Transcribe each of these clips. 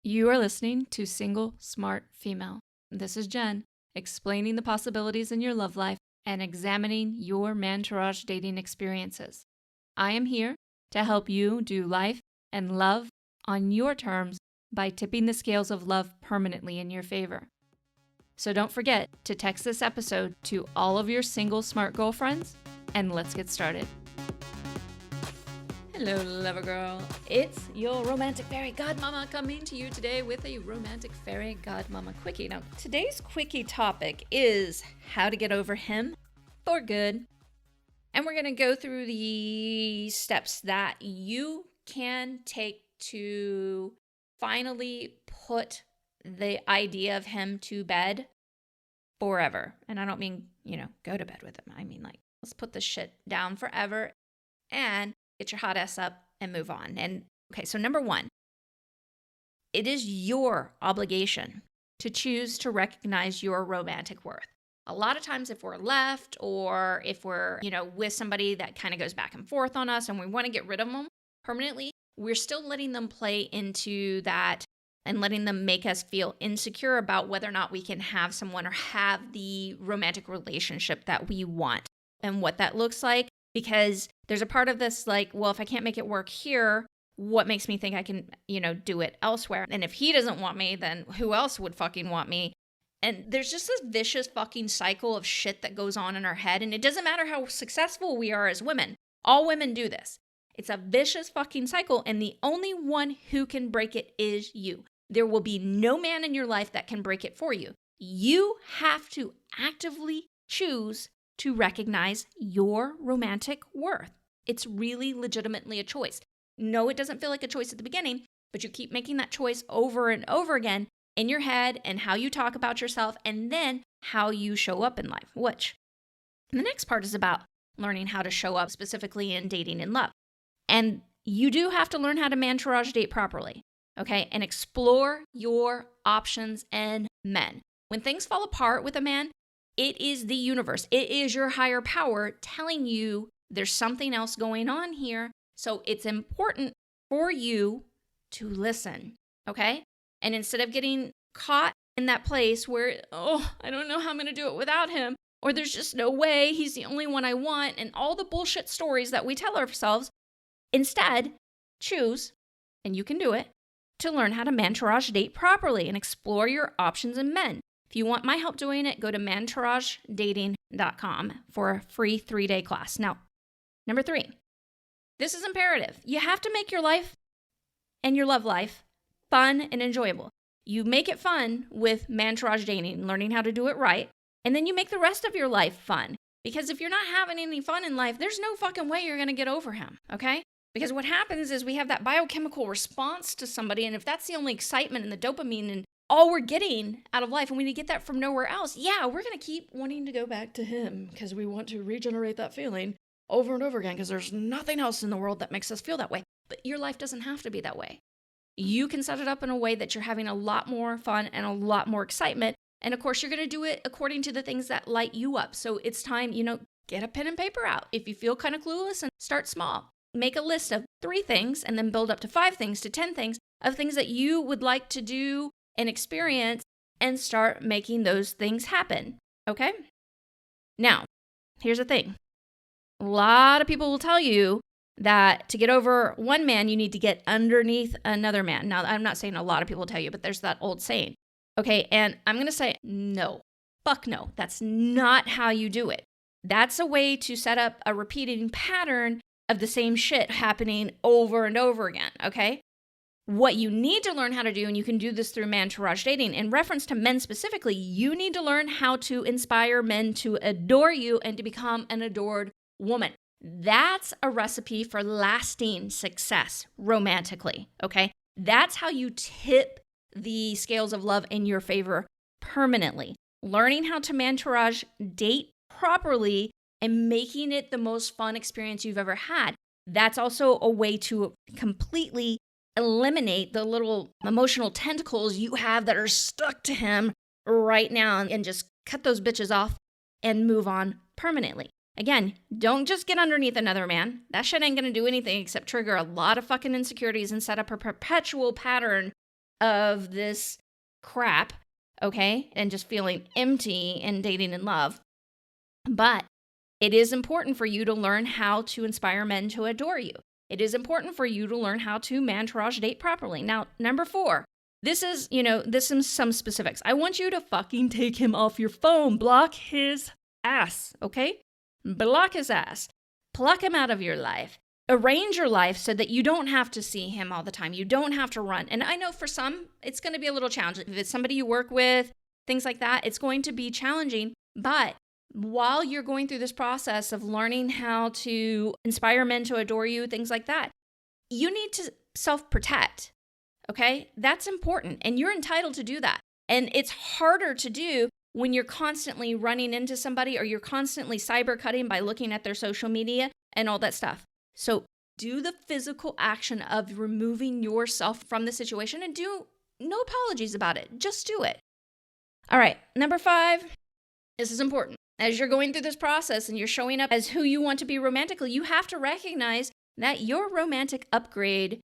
You are listening to Single Smart Female. This is Jen, explaining the possibilities in your love life and examining your mantourage dating experiences. I am here to help you do life and love on your terms by tipping the scales of love permanently in your favor. So don't forget to text this episode to all of your single smart girlfriends, and let's get started. Hello, lover girl. It's your romantic fairy godmama coming to you today with a romantic fairy godmama quickie. Now, today's quickie topic is how to get over him for good. And we're going to go through the steps that you can take to finally put the idea of him to bed forever. And I don't mean, go to bed with him. I mean, let's put this shit down forever and get your hot ass up and move on. And okay, so number one, it is your obligation to choose to recognize your romantic worth. A lot of times if we're left or if we're, with somebody that kind of goes back and forth on us and we want to get rid of them permanently, we're still letting them play into that and letting them make us feel insecure about whether or not we can have someone or have the romantic relationship that we want and what that looks like. Because there's a part of this well, if I can't make it work here, what makes me think I can, do it elsewhere? And if he doesn't want me, then who else would fucking want me? And there's just this vicious fucking cycle of shit that goes on in our head. And it doesn't matter how successful we are as women. All women do this. It's a vicious fucking cycle. And the only one who can break it is you. There will be no man in your life that can break it for you. You have to actively choose to recognize your romantic worth. It's really legitimately a choice. No, it doesn't feel like a choice at the beginning, but you keep making that choice over and over again in your head and how you talk about yourself and then how you show up in life, which the next part is about learning how to show up specifically in dating and love. And you do have to learn how to mantourage date properly, okay? And explore your options and men. When things fall apart with a man, it is the universe. It is your higher power telling you there's something else going on here. So it's important for you to listen, okay? And instead of getting caught in that place where, I don't know how I'm going to do it without him, or there's just no way, he's the only one I want, and all the bullshit stories that we tell ourselves, instead, choose, and you can do it, to learn how to mantourage date properly and explore your options in men. If you want my help doing it, go to mantouragedating.com for a free 3-day class. Now, number 3, this is imperative. You have to make your life and your love life fun and enjoyable. You make it fun with mantourage dating, learning how to do it right, and then you make the rest of your life fun. Because if you're not having any fun in life, there's no fucking way you're going to get over him, okay? Because what happens is we have that biochemical response to somebody, and if that's the only excitement and the dopamine and all we're getting out of life, and we get that from nowhere else, we're going to keep wanting to go back to him because we want to regenerate that feeling over and over again because there's nothing else in the world that makes us feel that way. But your life doesn't have to be that way. You can set it up in a way that you're having a lot more fun and a lot more excitement. And of course, you're going to do it according to the things that light you up. So it's time, get a pen and paper out. If you feel kind of clueless, and start small. Make a list of 3 things and then build up to 5 things to 10 things of things that you would like to do and experience and start making those things happen, okay? Now, here's the thing. A lot of people will tell you that to get over one man, you need to get underneath another man. Now, I'm not saying a lot of people tell you, but there's that old saying, okay? And I'm going to say, no, fuck no. That's not how you do it. That's a way to set up a repeating pattern of the same shit happening over and over again, okay? What you need to learn how to do, and you can do this through mantourage dating, in reference to men specifically, you need to learn how to inspire men to adore you and to become an adored woman. That's a recipe for lasting success romantically, okay? That's how you tip the scales of love in your favor permanently. Learning how to mantourage date properly and making it the most fun experience you've ever had. That's also a way to completely eliminate the little emotional tentacles you have that are stuck to him right now and just cut those bitches off and move on permanently. Again, don't just get underneath another man. That shit ain't gonna do anything except trigger a lot of fucking insecurities and set up a perpetual pattern of this crap, okay, and just feeling empty in dating and love. But it is important for you to learn how to inspire men to adore you. It is important for you to learn how to mantourage date properly. Now, number 4, this is some specifics. I want you to fucking take him off your phone. Block his ass, okay? Block his ass. Pluck him out of your life. Arrange your life so that you don't have to see him all the time. You don't have to run. And I know for some, it's going to be a little challenging. If it's somebody you work with, things like that, it's going to be challenging. But while you're going through this process of learning how to inspire men to adore you, things like that, you need to self-protect, okay? That's important, and you're entitled to do that. And it's harder to do when you're constantly running into somebody or you're constantly cyber cutting by looking at their social media and all that stuff. So do the physical action of removing yourself from the situation and do no apologies about it. Just do it. All right, number 5, this is important. As you're going through this process and you're showing up as who you want to be romantically, you have to recognize that your romantic upgrade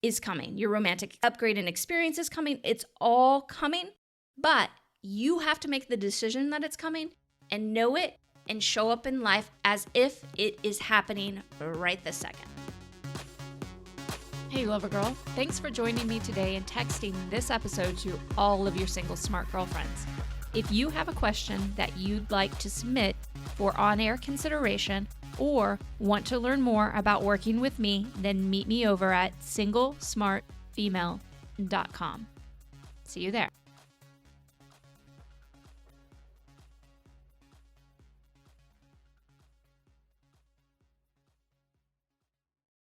is coming. Your romantic upgrade and experience is coming. It's all coming, but you have to make the decision that it's coming and know it and show up in life as if it is happening right this second. Hey, Lover Girl. Thanks for joining me today and texting this episode to all of your single smart girlfriends. If you have a question that you'd like to submit for on-air consideration or want to learn more about working with me, then meet me over at singlesmartfemale.com. See you there.